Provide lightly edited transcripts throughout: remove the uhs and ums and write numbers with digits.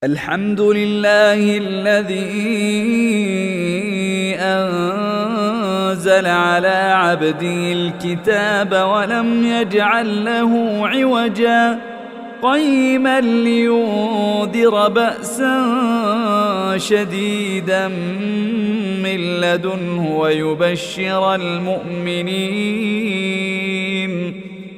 الحمد لله الذي أنزل على عبده الكتاب ولم يجعل له عوجا قيما لينذر بأسا شديدا من لدنه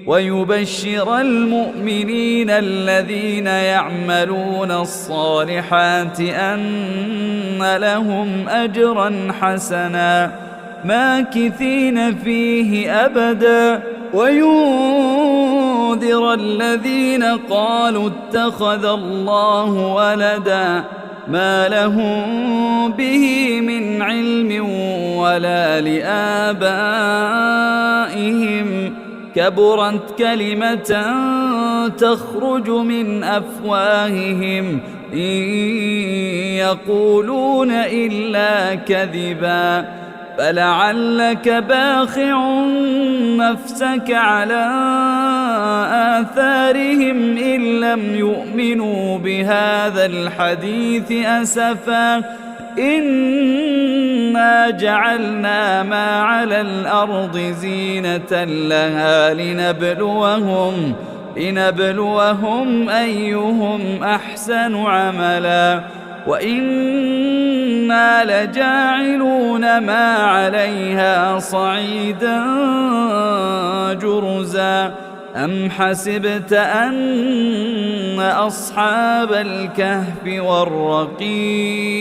ويبشر المؤمنين الذين يعملون الصالحات أن لهم أجرا حسنا ماكثين فيه أبدا وينذر الذين قالوا اتخذ الله ولدا ما لهم به من علم ولا لآبائهم كبرت كلمة تخرج من أفواههم إن يقولون إلا كذبا فلعلك باخع نفسك على آثارهم إن لم يؤمنوا بهذا الحديث أسفا إنا جعلنا ما على الأرض زينة لها لنبلوهم أيهم أحسن عملا وإنا لجاعلون ما عليها صعيدا جرزا أم حسبت أن أصحاب الكهف والرقيم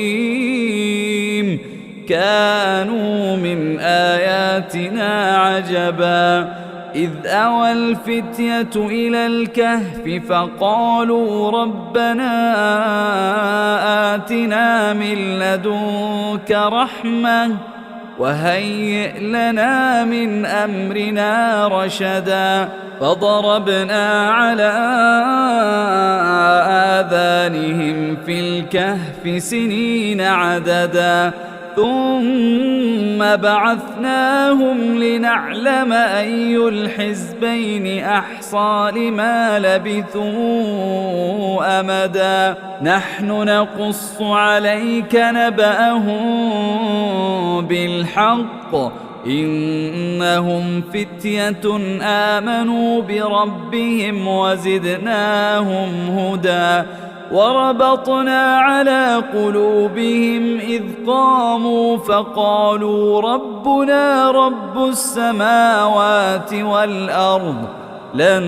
كانوا من آياتنا عجبا إذ أوى الفتية إلى الكهف فقالوا ربنا آتنا من لدنك رحمة وهيئ لنا من أمرنا رشدا فضربنا على آذانهم في الكهف سنين عددا ثم بعثناهم لنعلم أي الحزبين أحصى لما لبثوا أمدا نحن نقص عليك نبأهم بالحق إنهم فتية آمنوا بربهم وزدناهم هدى وربطنا على قلوبهم إذ قاموا فقالوا ربنا رب السماوات والأرض لن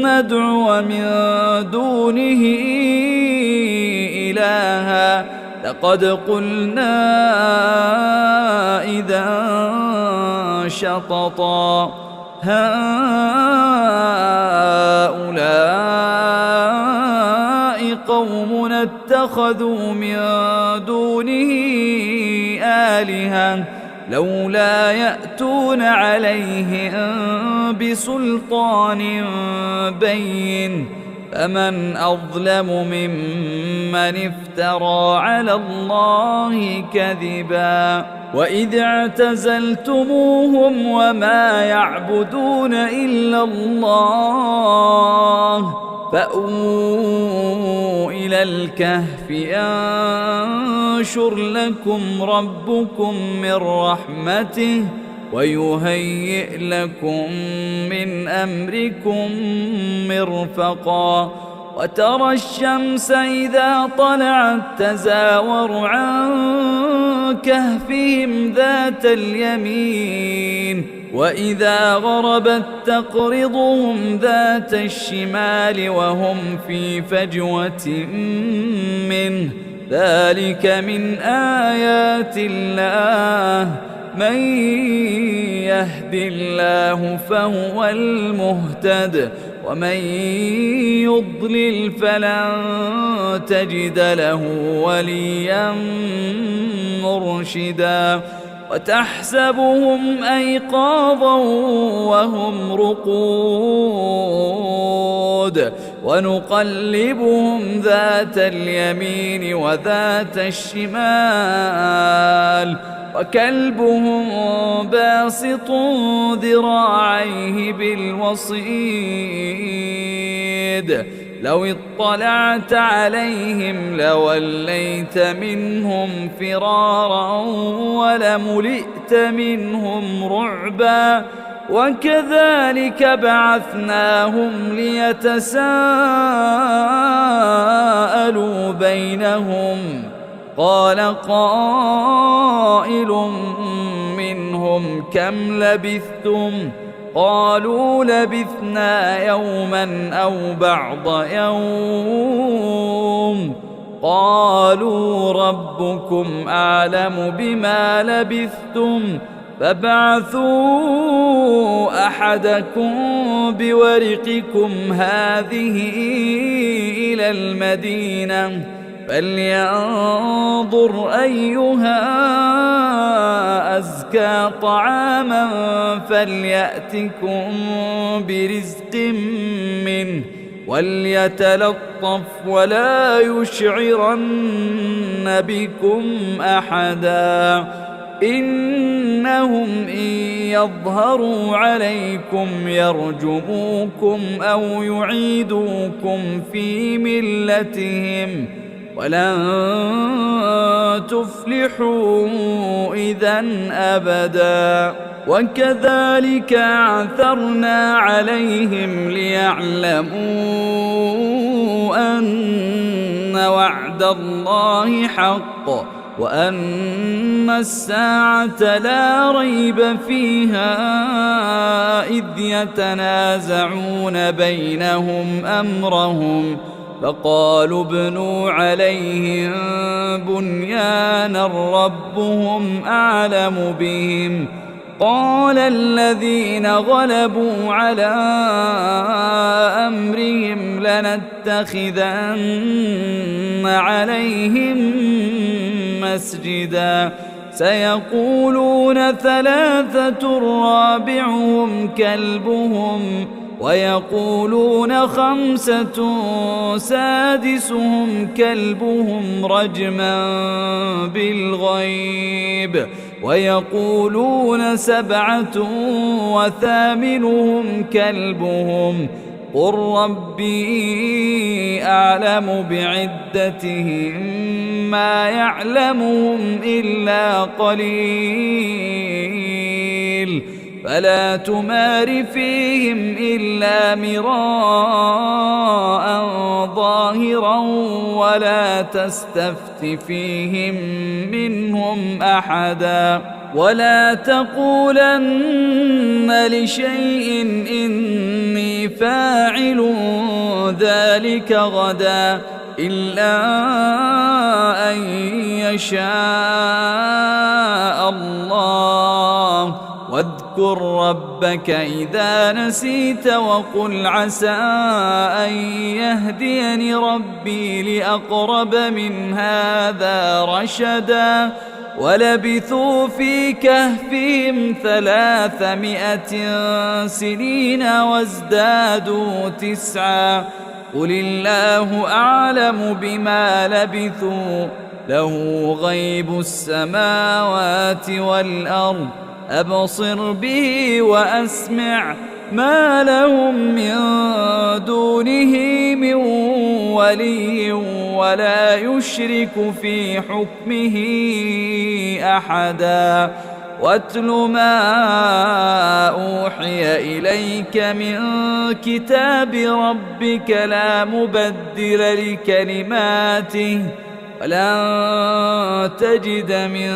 ندعو من دونه إلها لقد قلنا إذا شططا هؤلاء قوم اتخذوا من دونه آلهة لولا يأتون عليهم بسلطان بين فمن أظلم ممن افترى على الله كذبا وإذ اعتزلتموهم وما يعبدون إلا الله فأووا إلى الكهف ينشر لكم ربكم من رحمته ويهيئ لكم من أمركم مرفقا وترى الشمس إذا طلعت تزاور عن كهفهم ذات اليمين وإذا غربت تقرضهم ذات الشمال وهم في فجوة منه ذلك من آيات الله من يهد الله فهو المهتد ومن يضلل فلن تجد له وليا مرشدا وتحسبهم أيقاظا وهم رقود ونقلبهم ذات اليمين وذات الشمال وكلبهم باسط ذراعيه بالوصيد لو اطلعت عليهم لوليت منهم فرارا ولملئت منهم رعبا وكذلك بعثناهم ليتساءلوا بينهم قال قائل منهم كم لبثتم قالوا لبثنا يوما أو بعض يوم قالوا ربكم أعلم بما لبثتم فابعثوا أحدكم بورقكم هذه إلى المدينة فلينظر أيها أزكى طعاما فليأتكم برزق منه وليتلطف ولا يشعرن بكم أحدا إنهم إن يظهروا عليكم يرجموكم أو يعيدوكم في ملتهم ولن تفلحوا إذا أبدا وكذلك أعثرنا عليهم ليعلموا أن وعد الله حق وأن الساعة لا ريب فيها إذ يتنازعون بينهم أمرهم فقالوا ابنوا عليهم بنيانا ربهم أعلم بهم قال الذين غلبوا على أمرهم لنتخذن عليهم مسجدا سيقولون ثلاثة رابعهم كلبهم ويقولون خمسة سادسهم كلبهم رجما بالغيب ويقولون سبعة وثامنهم كلبهم قل ربي أعلم بعدتهم ما يعلمهم إلا قليل فلا تمار فيهم إلا مراء ظاهرا ولا تستفت فيهم منهم أحدا ولا تقولن لشيء إني فاعل ذلك غدا إلا أن يشاء الله واذكر ربك إذا نسيت وقل عسى أن يهديني ربي لأقرب من هذا رشدا ولبثوا في كهفهم 300 سنين وازدادوا 9 قل الله أعلم بما لبثوا له غيب السماوات والأرض أبصر به وأسمع ما لهم من دونه من ولي ولا يشرك في حكمه أحدا واتل ما أوحي إليك من كتاب ربك لا مبدل لكلماته ولن تجد من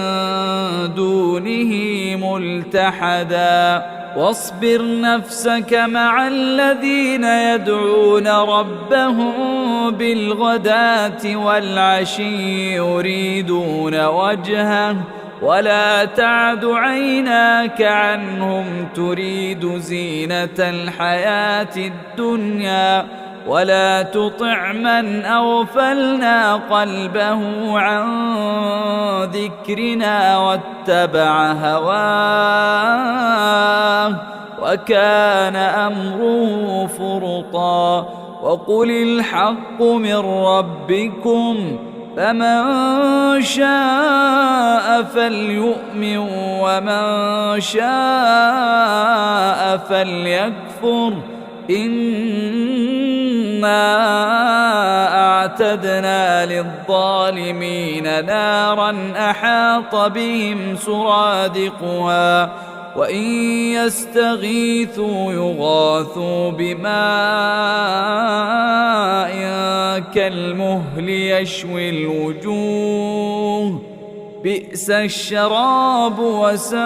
دونه ملتحدا واصبر نفسك مع الذين يدعون ربهم بالغداة والعشي يريدون وجهه ولا تعد عيناك عنهم تريد زينة الحياة الدنيا ولا تطع من أغفلنا قلبه عن ذكرنا واتبع هواه وكان أمره فرطا وقل الحق من ربكم فمن شاء فليؤمن ومن شاء فليكفر إنا أعتدنا للظالمين نارا أحاط بهم سرادقها وإن يستغيثوا يغاثوا بماء كالمهل يشوي الوجوه بئس الشراب وساءت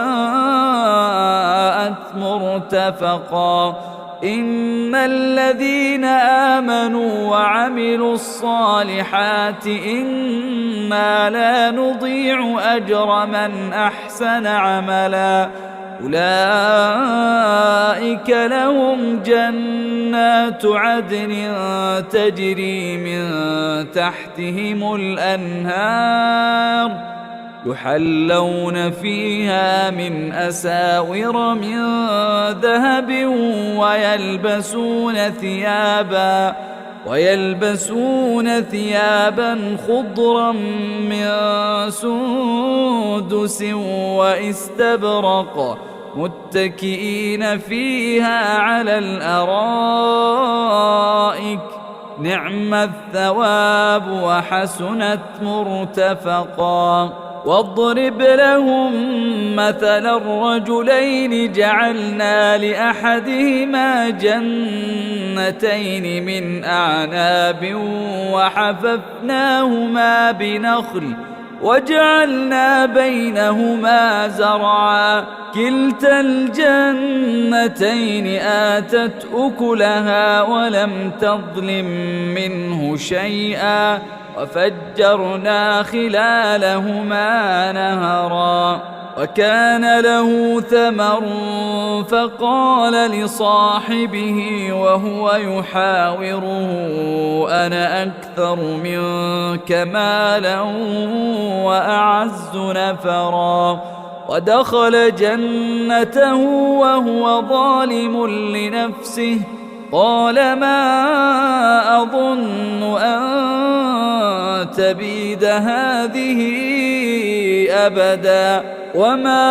مرتفقا إن الذين آمنوا وعملوا الصالحات إنا لا نضيع أجر من أحسن عملا أولئك لهم جنات عدن تجري من تحتهم الأنهار يحلون فيها من أساور من ذهب ويلبسون ثيابا خضرا من سندس واستبرق متكئين فيها على الأرائك نعم الثواب وحسنت مرتفقا واضرب لهم مثلا الرجلين جعلنا لأحدهما جنتين من أعناب وحففناهما بنخل وجعلنا بينهما زرعا كلتا الجنتين آتت أكلها ولم تظلم منه شيئا وفجرنا خلالهما نهرا وكان له ثمر فقال لصاحبه وهو يحاوره أنا أكثر منك مالا وأعز نفرا ودخل جنته وهو ظالم لنفسه قال ما أظن أن تبيد هذه أبدا وما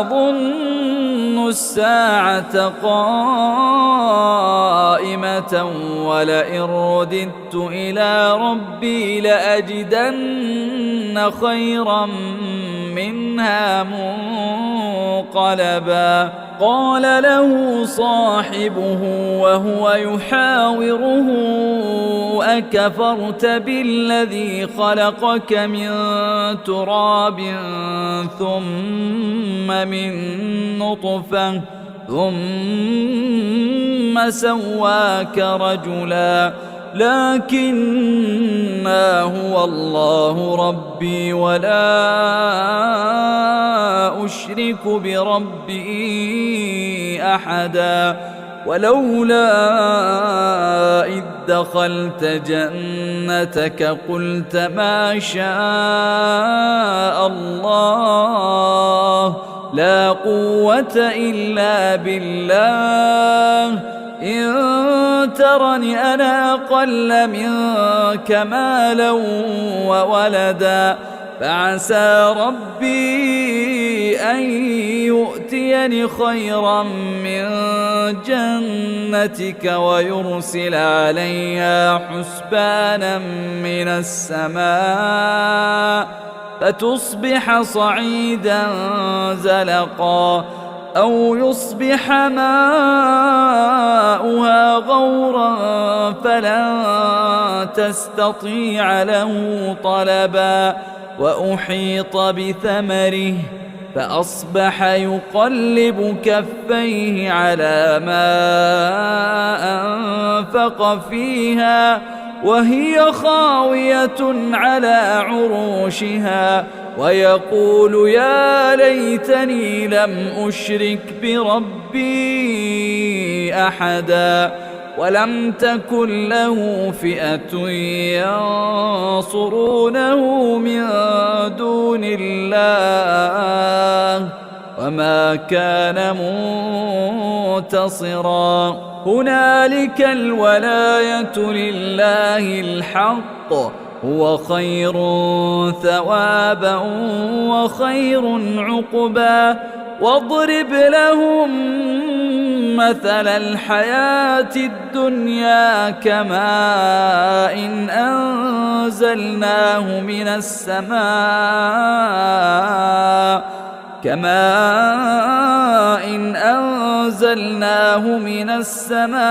أظن الساعة قائمة ولئن رددت إلى ربي لأجدن خيرا منها منقلبا قال له صاحبه وهو يحاوره أكفرت بالذي خلقك من تراب ثم من نطفة ثم سواك رجلا لكنا هو الله ربي ولا أشرك بربي أحدا ولولا إذ دخلت جنتك قلت ما شاء الله لا قوة إلا بالله إن ترني أنا أقل منك مالا وولدا فعسى ربي أن يؤتيني خيرا من جنتك ويرسل عليها حسبانا من السماء فتصبح صعيدا زلقا أو يصبح ماؤها غورا فلن تستطيع له طلبا وأحيط بثمره فأصبح يقلب كفيه على ما أنفق فيها وهي خاوية على عروشها ويقول يا ليتني لم أشرك بربي أحدا ولم تكن له فئة ينصرونه من دون الله وما كان منتصرا هنالك الولاية لله الحق هو خير ثوابا وخير عقبا واضرب لهم مثل الحياة الدنيا كماء إن أنزلناه من السماء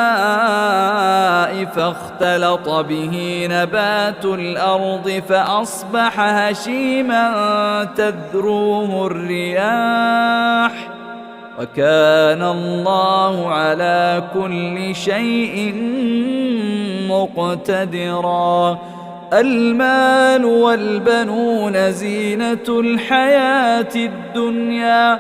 فاختلط به نبات الأرض فأصبح هشيما تذروه الرياح وكان الله على كل شيء مقتدرا. المال والبنون زينة الحياة الدنيا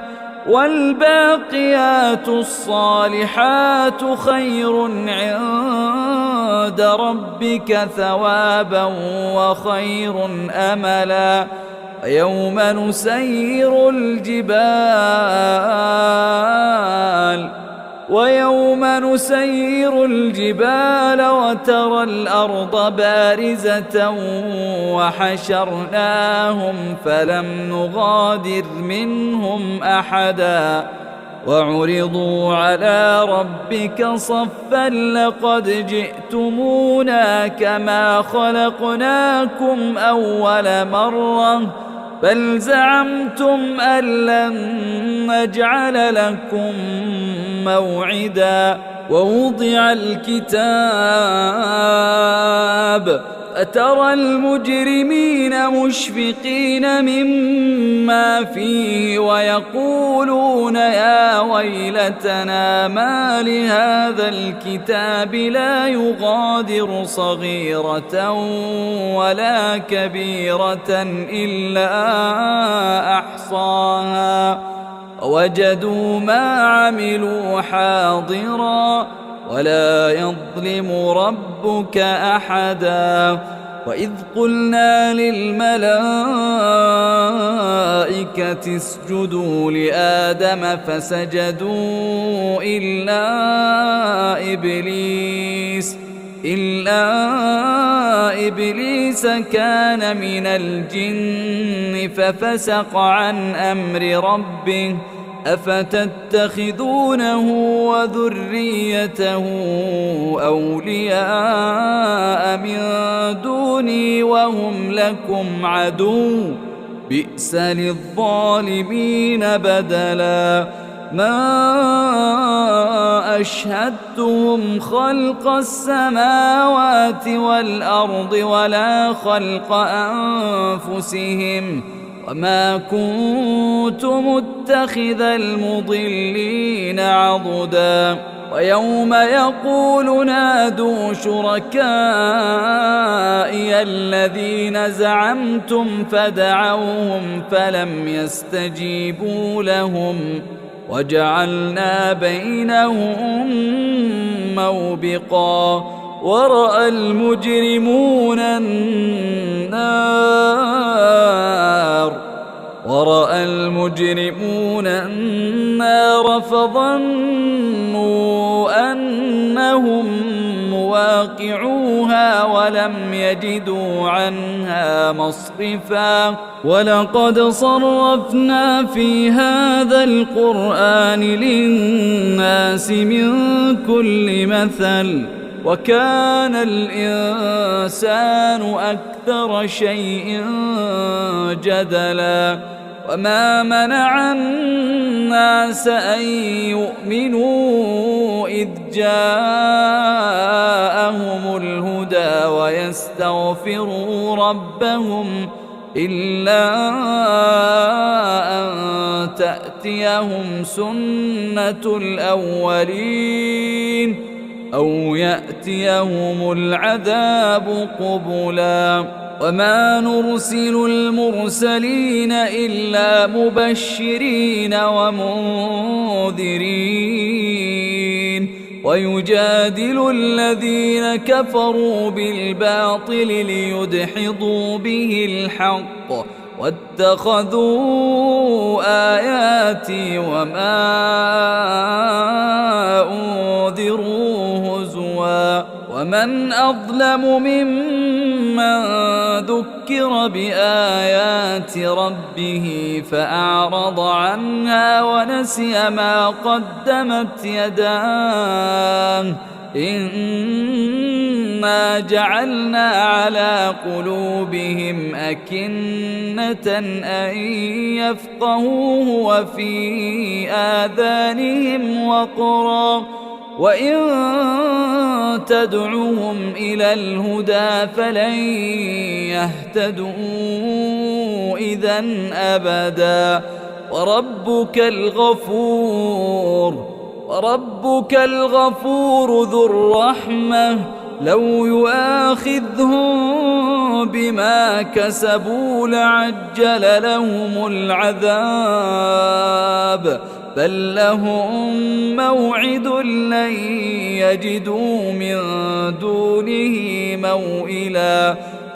والباقيات الصالحات خير عند ربك ثوابا وخير أملا. ويوم نسير الجبال وترى الأرض بارزة وحشرناهم فلم نغادر منهم أحدا وعرضوا على ربك صفا لقد جئتمونا كما خلقناكم أول مرة بل زعمتم أن لن نجعل لكم موعدا. ووضع الكتاب فترى المجرمين مشفقين مما فيه ويقولون يا ويلتنا ما لهذا الكتاب لا يغادر صغيرة ولا كبيرة إلا أحصاها ووجدوا ما عملوا حاضرا ولا يظلم ربك أحدا. وإذ قلنا للملائكة اسجدوا لآدم فسجدوا إلا إبليس كان من الجن ففسق عن أمر ربه أفتتخذونه وذريته أولياء من دوني وهم لكم عدو بئس للظالمين بدلا. ما أشهدتهم خلق السماوات والأرض ولا خلق أنفسهم وما كنت متخذ المضلين عضدا. ويوم يقول نادوا شركائي الذين زعمتم فدعوهم فلم يستجيبوا لهم وجعلنا بينهم موبقا. ورأى المجرمون النار فظنوا أنهم مواقعوها ولم يجدوا عنها مصرفا. ولقد صرفنا في هذا القرآن للناس من كل مثل وكان الإنسان أكثر شيء جدلا. وما منع الناس أن يؤمنوا إذ جاءهم الهدى ويستغفروا ربهم إلا أن تأتيهم سنة الأولين أو يأتيهم العذاب قبلا. وما نرسل المرسلين إلا مبشرين ومنذرين ويجادل الذين كفروا بالباطل ليدحضوا به الحق واتخذوا آياتي وما أنذروا هزوا ومن أظلم ممن ذكر بآيات ربه فأعرض عنها ونسي ما قدمت يداه إنا جعلنا على قلوبهم أكنة أن يفقهوه وفي آذانهم وقرا وإن تدعوهم إلى الهدى فلن يهتدوا إذا أبدا وربك الغفور ذو الرحمة لو يؤاخذهم بما كسبوا لعجل لهم العذاب بل لهم موعد لن يجدوا من دونه موئلا